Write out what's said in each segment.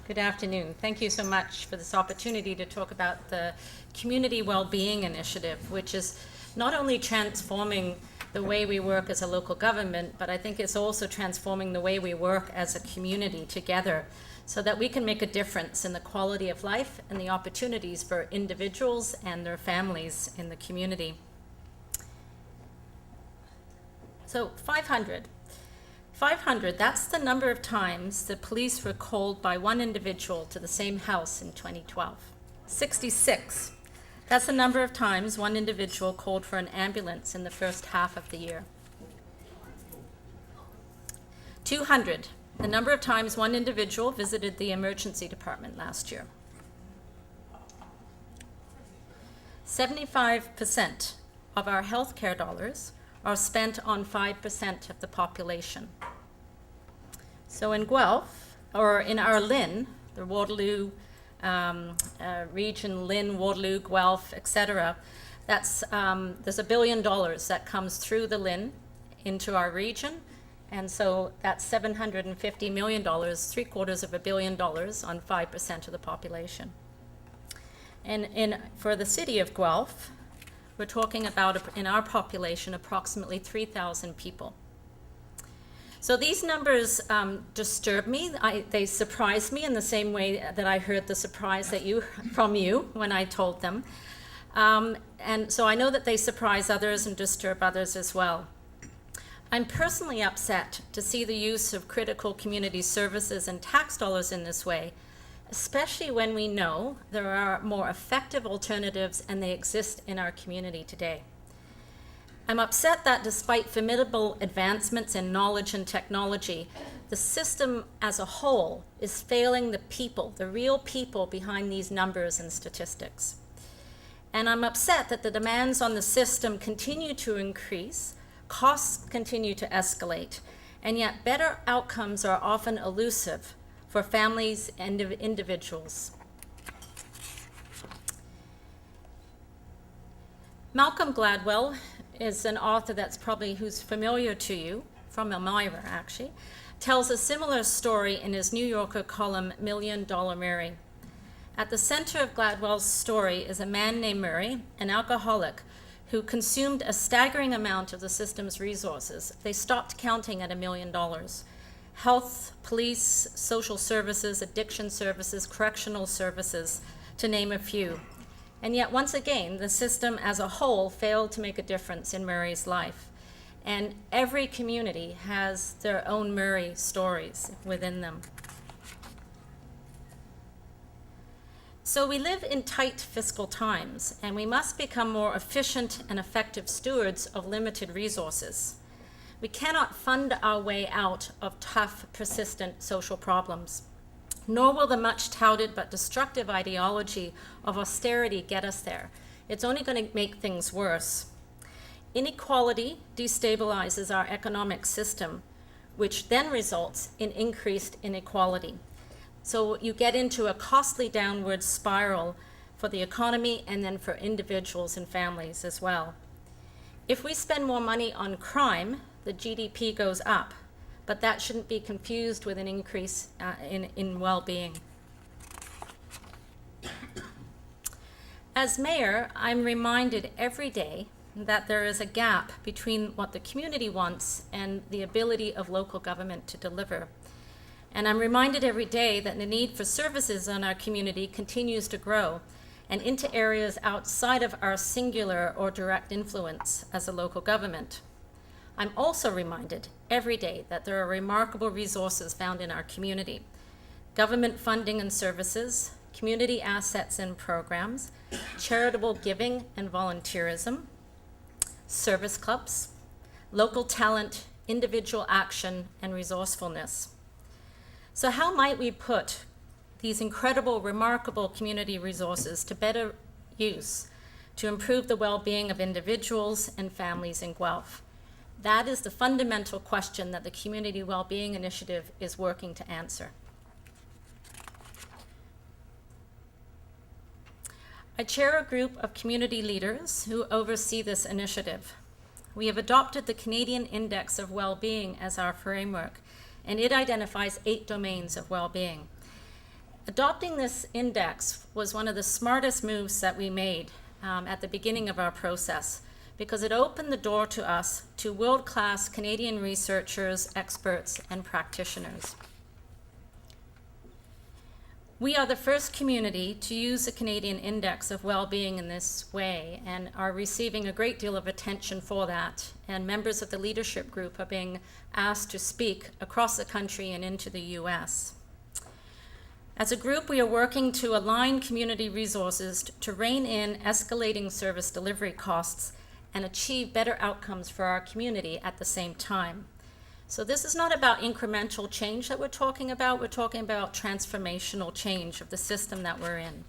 Good afternoon. Thank you so much for this opportunity to talk about the Community Wellbeing Initiative, which is not only transforming the way we work as a local government, but I think it's also transforming the way we work as a community together so that we can make a difference in the quality of life and the opportunities for individuals and their families in the community. So 500, that's the number of times the police were called by one individual to the same house in 2012. 66, that's the number of times one individual called for an ambulance in the first half of the year. 200, the number of times one individual visited the emergency department last year. 75% of our healthcare dollars are spent on 5% of the population. So in Guelph, or in our LIN, the Waterloo region, LIN, Waterloo, Guelph, etc., that's there's $1 billion that comes through the LIN into our region, and so that's $750 million, $750 million on 5% of the population. And for the city of Guelph, we're talking about, in our population, approximately 3,000 people. So these numbers disturb me. They surprise me in the same way that I heard the surprise from you when I told them. And so I know that they surprise others and disturb others as well. I'm personally upset to see the use of critical community services and tax dollars in this way, especially when we know there are more effective alternatives and they exist in our community today. I'm upset that despite formidable advancements in knowledge and technology, the system as a whole is failing the people, the real people behind these numbers and statistics. And I'm upset that the demands on the system continue to increase, costs continue to escalate, and yet better outcomes are often elusive for families and individuals. Malcolm Gladwell is an author who's familiar to you, from Elmira actually, tells a similar story in his New Yorker column, $1 Million Mary. At the center of Gladwell's story is a man named Murray, an alcoholic, who consumed a staggering amount of the system's resources. They stopped counting at $1 million. Health, police, social services, addiction services, correctional services, to name a few. And yet, once again, the system as a whole failed to make a difference in Murray's life. And every community has their own Murray stories within them. So we live in tight fiscal times, and we must become more efficient and effective stewards of limited resources. We cannot fund our way out of tough, persistent social problems, nor will the much touted but destructive ideology of austerity get us there. It's only going to make things worse. Inequality destabilizes our economic system, which then results in increased inequality. So you get into a costly downward spiral for the economy and then for individuals and families as well. If we spend more money on crime, the GDP goes up, but that shouldn't be confused with an increase in well-being. As mayor, I'm reminded every day that there is a gap between what the community wants and the ability of local government to deliver. And I'm reminded every day that the need for services in our community continues to grow and into areas outside of our singular or direct influence as a local government. I'm also reminded every day that there are remarkable resources found in our community: government funding and services, community assets and programs, charitable giving and volunteerism, service clubs, local talent, individual action, and resourcefulness. So how might we put these incredible, remarkable community resources to better use to improve the well-being of individuals and families in Guelph? That is the fundamental question that the Community Wellbeing Initiative is working to answer. I chair a group of community leaders who oversee this initiative. We have adopted the Canadian Index of Wellbeing as our framework, and it identifies 8 domains of well-being. Adopting this index was one of the smartest moves that we made at the beginning of our process, because it opened the door to us to world-class Canadian researchers, experts, and practitioners. We are the first community to use the Canadian Index of Wellbeing in this way and are receiving a great deal of attention for that. And members of the leadership group are being asked to speak across the country and into the US. As a group, we are working to align community resources to rein in escalating service delivery costs and achieve better outcomes for our community at the same time. So this is not about incremental change that we're talking about transformational change of the system that we're in.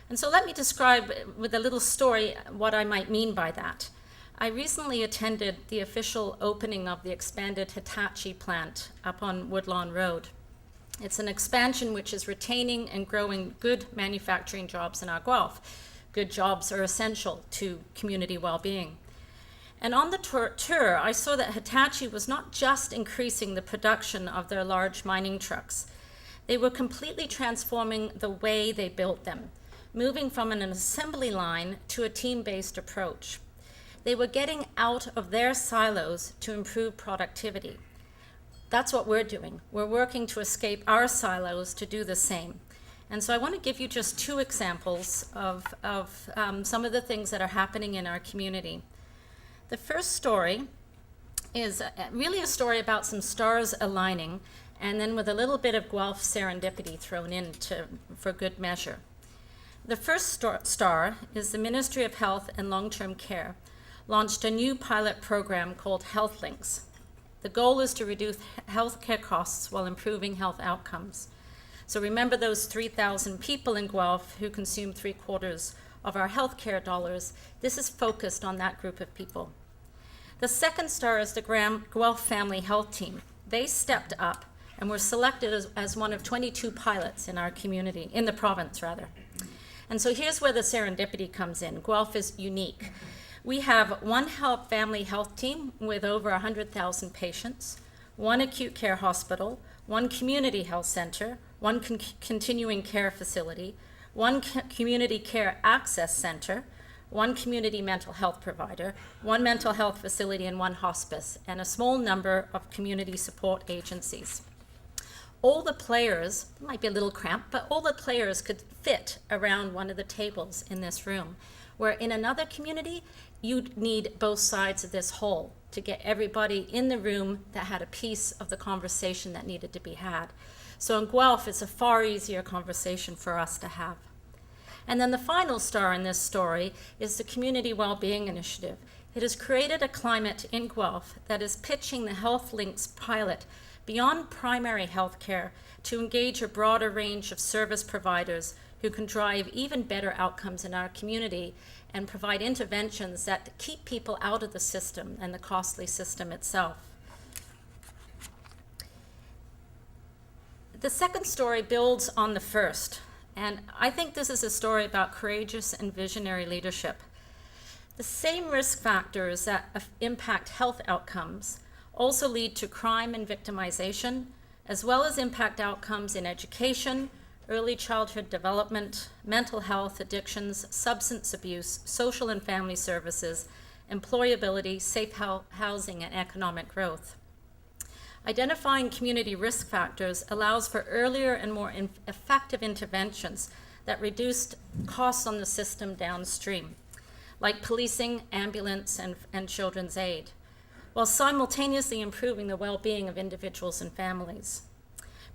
And so let me describe with a little story what I might mean by that. I recently attended the official opening of the expanded Hitachi plant up on Woodlawn Road. It's an expansion which is retaining and growing good manufacturing jobs in our Guelph. Good jobs are essential to community well-being. And on the tour, I saw that Hitachi was not just increasing the production of their large mining trucks. They were completely transforming the way they built them, moving from an assembly line to a team-based approach. They were getting out of their silos to improve productivity. That's what we're doing. We're working to escape our silos to do the same. And so I want to give you just two examples of some of the things that are happening in our community. The first story is really a story about some stars aligning, and then with a little bit of Guelph serendipity thrown in for good measure. The first star is the Ministry of Health and Long-Term Care launched a new pilot program called Health Links. The goal is to reduce healthcare costs while improving health outcomes. So remember those 3,000 people in Guelph who consume 3/4 of our healthcare dollars. This is focused on that group of people. The second star is the Guelph Family Health Team. They stepped up and were selected as one of 22 pilots in our community, in the province rather. And so here's where the serendipity comes in. Guelph is unique. We have one family health team with over 100,000 patients, one acute care hospital, one community health center, one continuing care facility, one community care access center, one community mental health provider, one mental health facility, and one hospice, and a small number of community support agencies. All the players, it might be a little cramped, but all the players could fit around one of the tables in this room, where in another community, you'd need both sides of this whole to get everybody in the room that had a piece of the conversation that needed to be had. So in Guelph, it's a far easier conversation for us to have. And then the final star in this story is the Community Wellbeing Initiative. It has created a climate in Guelph that is pitching the Health Links pilot beyond primary health care to engage a broader range of service providers who can drive even better outcomes in our community and provide interventions that keep people out of the system and the costly system itself. The second story builds on the first, and I think this is a story about courageous and visionary leadership. The same risk factors that impact health outcomes also lead to crime and victimization, as well as impact outcomes in education, early childhood development, mental health, addictions, substance abuse, social and family services, employability, safe housing, and economic growth. Identifying community risk factors allows for earlier and more effective interventions that reduce costs on the system downstream, like policing, ambulance, and children's aid, while simultaneously improving the well-being of individuals and families.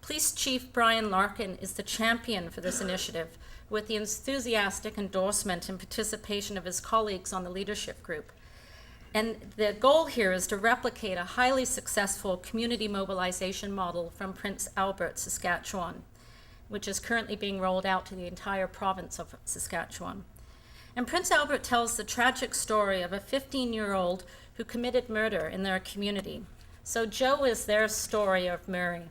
Police Chief Brian Larkin is the champion for this initiative, with the enthusiastic endorsement and participation of his colleagues on the leadership group. And the goal here is to replicate a highly successful community mobilization model from Prince Albert, Saskatchewan, which is currently being rolled out to the entire province of Saskatchewan. And Prince Albert tells the tragic story of a 15-year-old who committed murder in their community. So Joe is their story of Murray.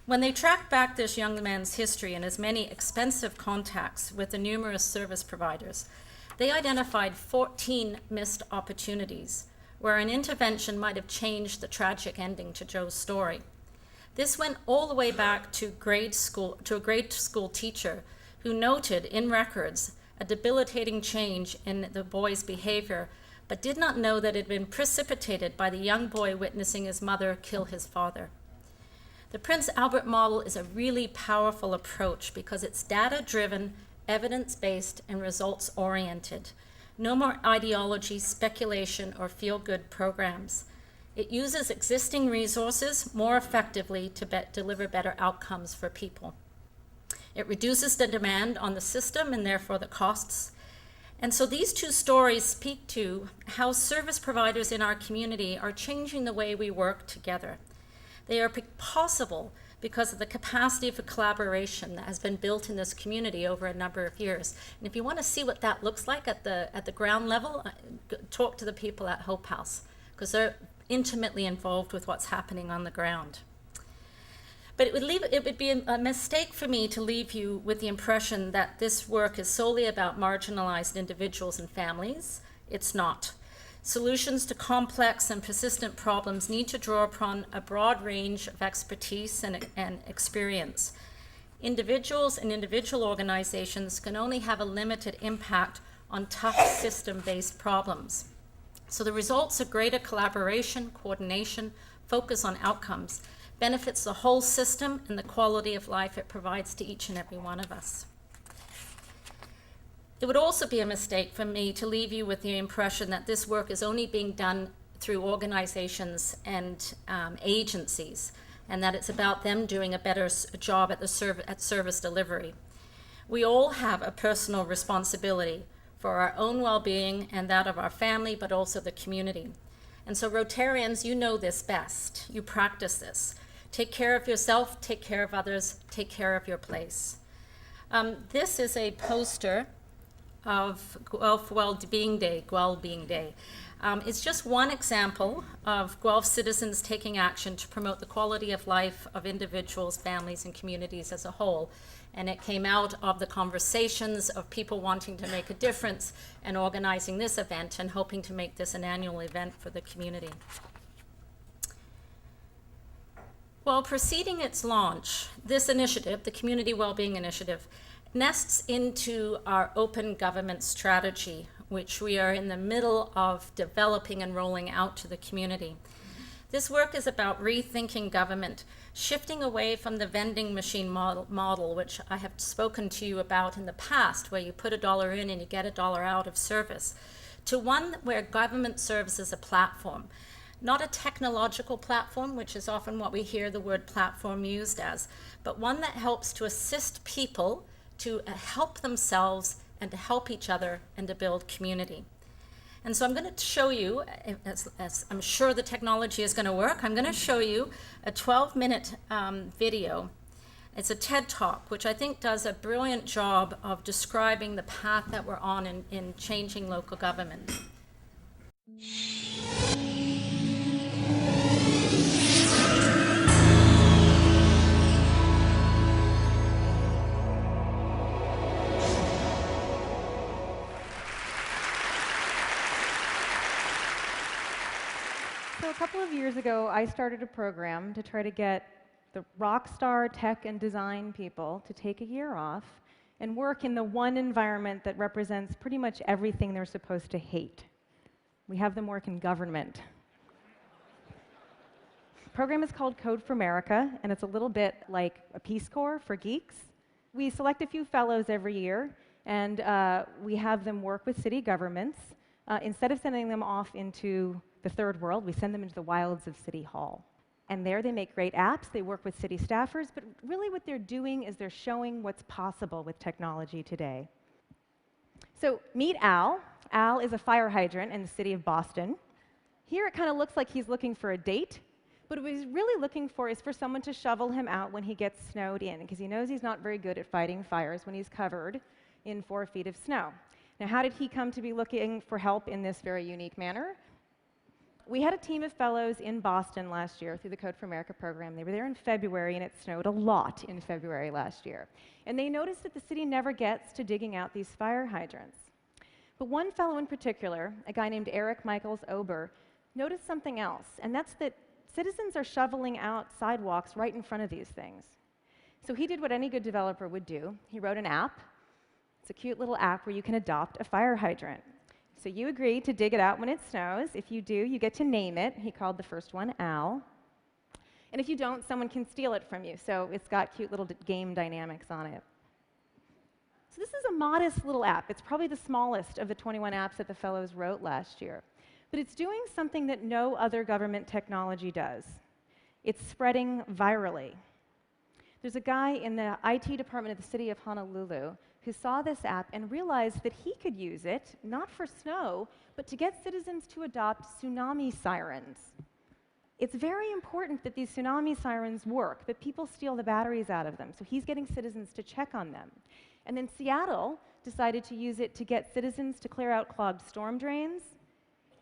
When they tracked back this young man's history and his many expensive contacts with the numerous service providers, they identified 14 missed opportunities where an intervention might have changed the tragic ending to Joe's story. This went all the way back to a grade school teacher who noted in records a debilitating change in the boy's behavior, but did not know that it had been precipitated by the young boy witnessing his mother kill his father. The Prince Albert model is a really powerful approach because it's data-driven, evidence-based, and results-oriented. No more ideology, speculation, or feel-good programs. It uses existing resources more effectively to deliver better outcomes for people. It reduces the demand on the system and therefore the costs. And so these two stories speak to how service providers in our community are changing the way we work together. They are possible because of the capacity for collaboration that has been built in this community over a number of years. And if you want to see what that looks like at the ground level, talk to the people at Hope House, because they're intimately involved with what's happening on the ground. But it would be a mistake for me to leave you with the impression that this work is solely about marginalized individuals and families. It's not. Solutions to complex and persistent problems need to draw upon a broad range of expertise and experience. Individuals and individual organizations can only have a limited impact on tough system-based problems. So the results of greater collaboration, coordination, focus on outcomes benefits the whole system and the quality of life it provides to each and every one of us. It would also be a mistake for me to leave you with the impression that this work is only being done through organizations and agencies, and that it's about them doing a better job at service delivery. We all have a personal responsibility for our own well-being and that of our family, but also the community. And so Rotarians, you know this best. You practice this. Take care of yourself, take care of others, take care of your place. This is a poster of Guelph Wellbeing Day. It's just one example of Guelph citizens taking action to promote the quality of life of individuals, families, and communities as a whole. And it came out of the conversations of people wanting to make a difference and organizing this event and hoping to make this an annual event for the community. Well, preceding its launch, this initiative, the Community Wellbeing Initiative, nests into our open government strategy, which we are in the middle of developing and rolling out to the community. This work is about rethinking government, shifting away from the vending machine model, which I have spoken to you about in the past, where you put $1 in and you get $1 out of service, to one where government serves as a platform. Not a technological platform, which is often what we hear the word platform used as, but one that helps to assist people to help themselves and to help each other and to build community. And so I'm going to show you, as I'm sure the technology is going to work, I'm going to show you a 12-minute video. It's a TED Talk, which I think does a brilliant job of describing the path that we're on in changing local government. So a couple of years ago, I started a program to try to get the rock star tech and design people to take a year off and work in the one environment that represents pretty much everything they're supposed to hate. We have them work in government. The program is called Code for America, and it's a little bit like a Peace Corps for geeks. We select a few fellows every year, and we have them work with city governments. Instead of sending them off into the third world, we send them into the wilds of City Hall. And there they make great apps, they work with city staffers, but really what they're doing is they're showing what's possible with technology today. So meet Al. Al is a fire hydrant in the city of Boston. Here it kind of looks like he's looking for a date, but what he's really looking for is for someone to shovel him out when he gets snowed in, because he knows he's not very good at fighting fires when he's covered in 4 feet of snow. Now, how did he come to be looking for help in this very unique manner? We had a team of fellows in Boston last year through the Code for America program. They were there in February, and it snowed a lot in February last year. And they noticed that the city never gets to digging out these fire hydrants. But one fellow in particular, a guy named Eric Michaels Ober, noticed something else, and that's that citizens are shoveling out sidewalks right in front of these things. So he did what any good developer would do. He wrote an app. It's a cute little app where you can adopt a fire hydrant. So you agree to dig it out when it snows. If you do, you get to name it. He called the first one Al. And if you don't, someone can steal it from you. So it's got cute little game dynamics on it. So this is a modest little app. It's probably the smallest of the 21 apps that the fellows wrote last year. But it's doing something that no other government technology does. It's spreading virally. There's a guy in the IT department of the city of Honolulu who saw this app and realized that he could use it, not for snow, but to get citizens to adopt tsunami sirens. It's very important that these tsunami sirens work, but people steal the batteries out of them, so he's getting citizens to check on them. And then Seattle decided to use it to get citizens to clear out clogged storm drains,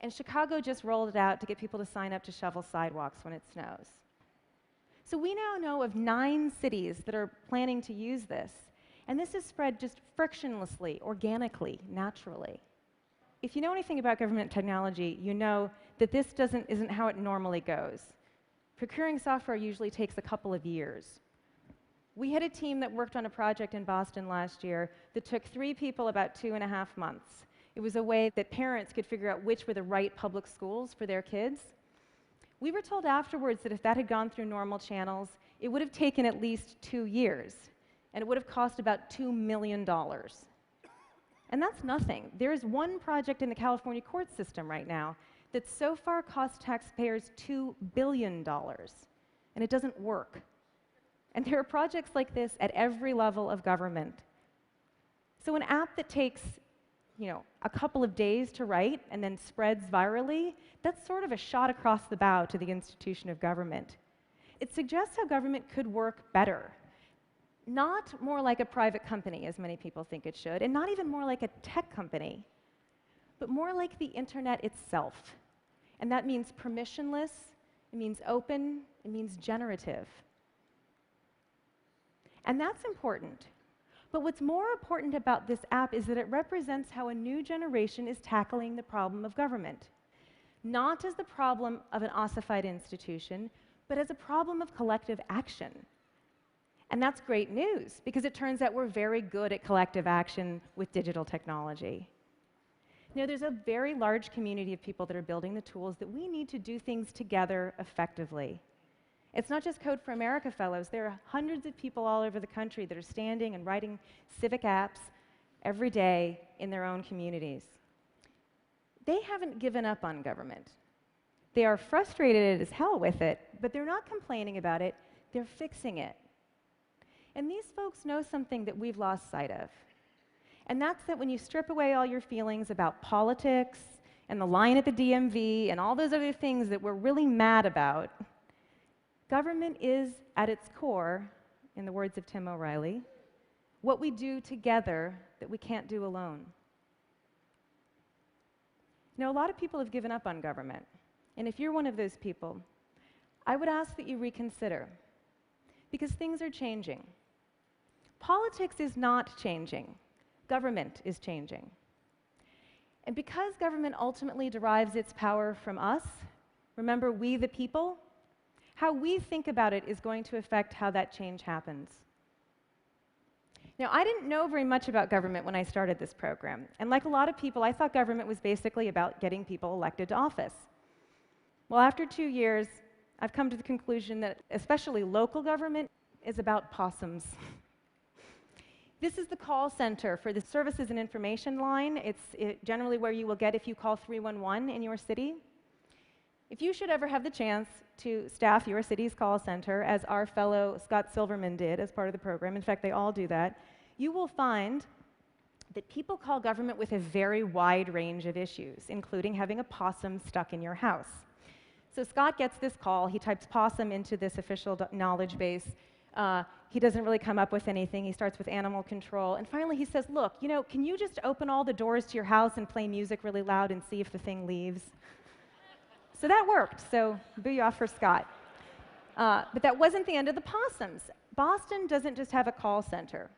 and Chicago just rolled it out to get people to sign up to shovel sidewalks when it snows. So we now know of 9 cities that are planning to use this, and this is spread just frictionlessly, organically, naturally. If you know anything about government technology, you know that this isn't how it normally goes. Procuring software usually takes a couple of years. We had a team that worked on a project in Boston last year that took 3 people about 2.5 months. It was a way that parents could figure out which were the right public schools for their kids. We were told afterwards that if that had gone through normal channels, it would have taken at least 2 years, and it would have cost about $2 million. And that's nothing. There's one project in the California court system right now that so far cost taxpayers $2 billion, and it doesn't work. And there are projects like this at every level of government. So an app that takes, a couple of days to write and then spreads virally, that's sort of a shot across the bow to the institution of government. It suggests how government could work better. Not more like a private company, as many people think it should, and not even more like a tech company, but more like the internet itself. And that means permissionless, it means open, it means generative. And that's important. But what's more important about this app is that it represents how a new generation is tackling the problem of government. Not as the problem of an ossified institution, but as a problem of collective action. And that's great news, because it turns out we're very good at collective action with digital technology. There's a very large community of people that are building the tools that we need to do things together effectively. It's not just Code for America fellows. There are hundreds of people all over the country that are standing and writing civic apps every day in their own communities. They haven't given up on government. They are frustrated as hell with it, but they're not complaining about it. They're fixing it. And these folks know something that we've lost sight of. And that's that when you strip away all your feelings about politics and the line at the DMV and all those other things that we're really mad about, government is, at its core, in the words of Tim O'Reilly, what we do together that we can't do alone. A lot of people have given up on government. And if you're one of those people, I would ask that you reconsider, because things are changing. Politics is not changing. Government is changing. And because government ultimately derives its power from us, remember, we the people, how we think about it is going to affect how that change happens. Now, I didn't know very much about government when I started this program. And like a lot of people, I thought government was basically about getting people elected to office. Well, after 2 years, I've come to the conclusion that especially local government is about possums. This is the call center for the services and information line. It's generally where you will get if you call 311 in your city. If you should ever have the chance to staff your city's call center, as our fellow Scott Silverman did as part of the program, in fact, they all do that, you will find that people call government with a very wide range of issues, including having a possum stuck in your house. So Scott gets this call, he types possum into this official knowledge base. He doesn't really come up with anything. He starts with animal control. And finally he says, look, can you just open all the doors to your house and play music really loud and see if the thing leaves? So that worked, so booyah for Scott. But that wasn't the end of the possums. Boston doesn't just have a call center.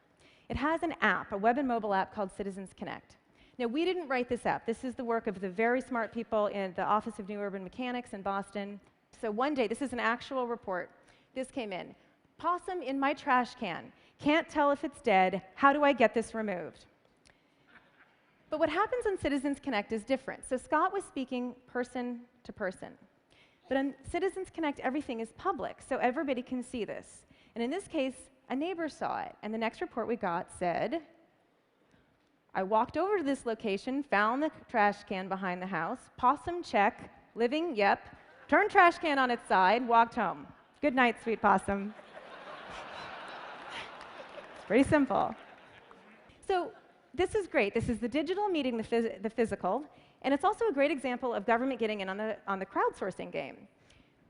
It has an app, a web and mobile app called Citizens Connect. Now, we didn't write this app. This is the work of the very smart people in the Office of New Urban Mechanics in Boston. So one day, this is an actual report, this came in. Possum in my trash can. Can't tell if it's dead. How do I get this removed? But what happens on Citizens Connect is different. So Scott was speaking person to person. But on Citizens Connect, everything is public, so everybody can see this. And in this case, a neighbor saw it. And the next report we got said, I walked over to this location, found the trash can behind the house, possum check, living, yep, turned trash can on its side, walked home. Good night, sweet possum. It's pretty simple. So this is great. This is the digital meeting the physical, and it's also a great example of government getting in on the crowdsourcing game.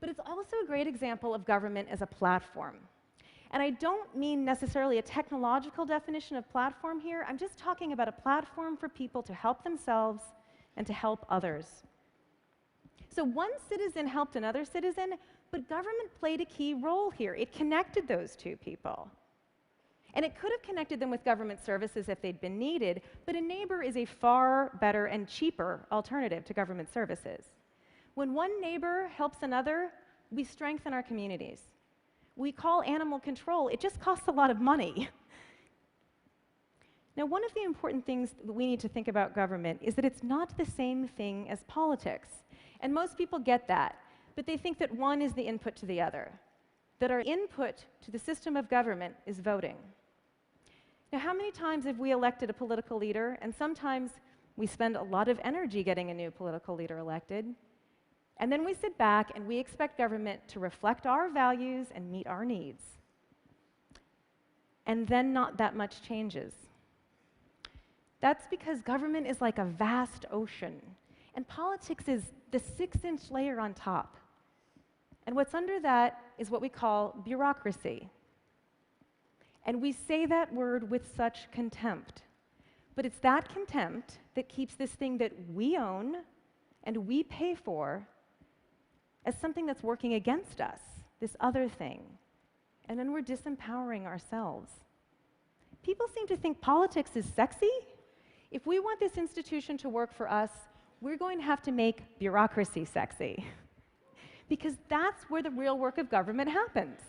But it's also a great example of government as a platform. And I don't mean necessarily a technological definition of platform here. I'm just talking about a platform for people to help themselves and to help others. So one citizen helped another citizen, but government played a key role here. It connected those two people. And it could have connected them with government services if they'd been needed, but a neighbor is a far better and cheaper alternative to government services. When one neighbor helps another, we strengthen our communities. We call animal control. It just costs a lot of money. Now, one of the important things that we need to think about government is that it's not the same thing as politics. And most people get that, but they think that one is the input to the other, that our input to the system of government is voting. Now, how many times have we elected a political leader, and sometimes we spend a lot of energy getting a new political leader elected, and then we sit back and we expect government to reflect our values and meet our needs. And then not that much changes. That's because government is like a vast ocean, and politics is the 6-inch layer on top. And what's under that is what we call bureaucracy. And we say that word with such contempt. But it's that contempt that keeps this thing that we own and we pay for as something that's working against us, this other thing. And then we're disempowering ourselves. People seem to think politics is sexy. If we want this institution to work for us, we're going to have to make bureaucracy sexy. Because that's where the real work of government happens.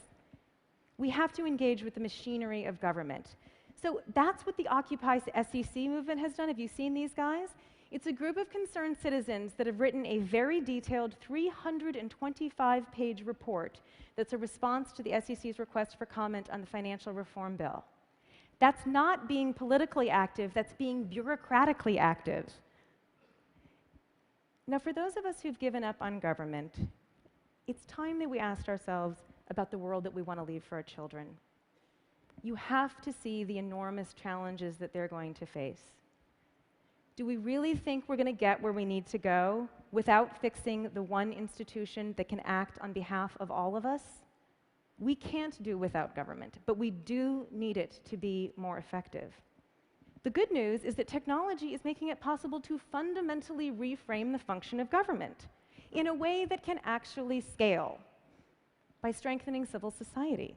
We have to engage with the machinery of government. So that's what the Occupy SEC movement has done. Have you seen these guys? It's a group of concerned citizens that have written a very detailed 325-page report that's a response to the SEC's request for comment on the financial reform bill. That's not being politically active, that's being bureaucratically active. Now, for those of us who've given up on government, it's time that we asked ourselves about the world that we want to leave for our children. You have to see the enormous challenges that they're going to face. Do we really think we're going to get where we need to go without fixing the one institution that can act on behalf of all of us? We can't do without government, but we do need it to be more effective. The good news is that technology is making it possible to fundamentally reframe the function of government in a way that can actually scale by strengthening civil society.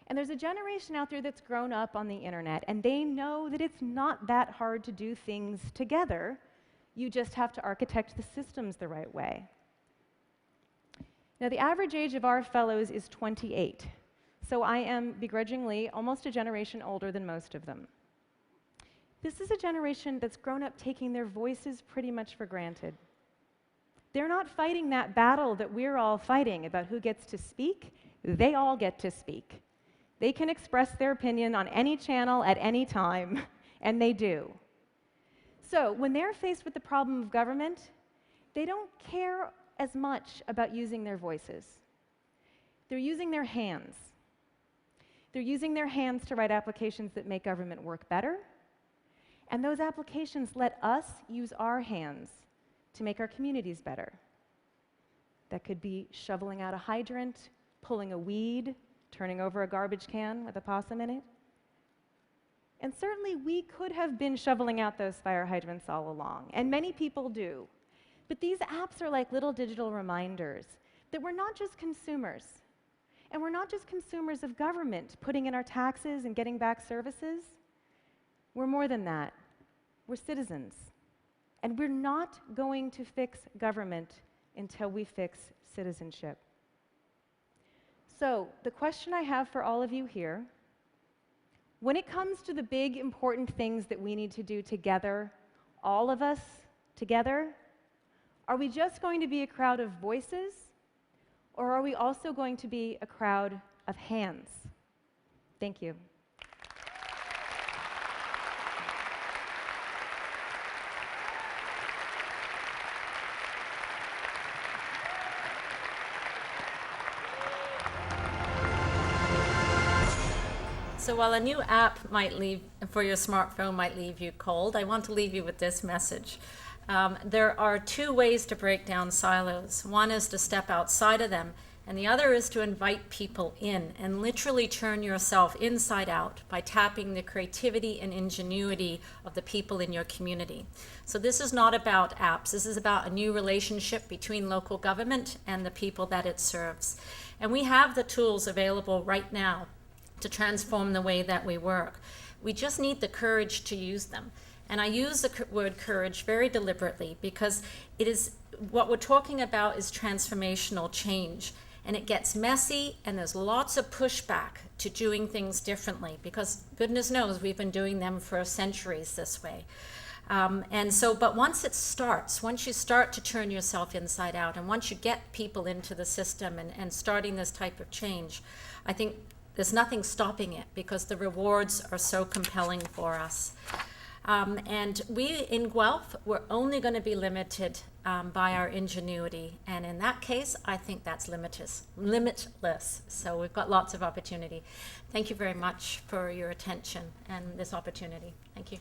And there's a generation out there that's grown up on the internet, and they know that it's not that hard to do things together. You just have to architect the systems the right way. Now, the average age of our fellows is 28, so I am begrudgingly almost a generation older than most of them. This is a generation that's grown up taking their voices pretty much for granted. They're not fighting that battle that we're all fighting about who gets to speak. They all get to speak. They can express their opinion on any channel at any time, and they do. So when they're faced with the problem of government, they don't care as much about using their voices. They're using their hands. They're using their hands to write applications that make government work better, and those applications let us use our hands to make our communities better. That could be shoveling out a hydrant, pulling a weed, turning over a garbage can with a possum in it. And certainly we could have been shoveling out those fire hydrants all along, and many people do. But these apps are like little digital reminders that we're not just consumers, and we're not just consumers of government, putting in our taxes and getting back services. We're more than that. We're citizens. And we're not going to fix government until we fix citizenship. So, the question I have for all of you here, when it comes to the big, important things that we need to do together, all of us together, are we just going to be a crowd of voices, or are we also going to be a crowd of hands? Thank you. So while a new app for your smartphone might leave you cold, I want to leave you with this message. There are two ways to break down silos. One is to step outside of them, and the other is to invite people in and literally turn yourself inside out by tapping the creativity and ingenuity of the people in your community. So this is not about apps. This is about a new relationship between local government and the people that it serves. And we have the tools available right now to transform the way that we work. We just need the courage to use them. And I use the word courage very deliberately because it is what we're talking about is transformational change. And it gets messy, and there's lots of pushback to doing things differently because goodness knows we've been doing them for centuries this way. But once it starts, once you start to turn yourself inside out, and once you get people into the system and starting this type of change, I think there's nothing stopping it because the rewards are so compelling for us. And we in Guelph, we're only going to be limited by our ingenuity. And in that case, I think that's limitless. So we've got lots of opportunity. Thank you very much for your attention and this opportunity. Thank you.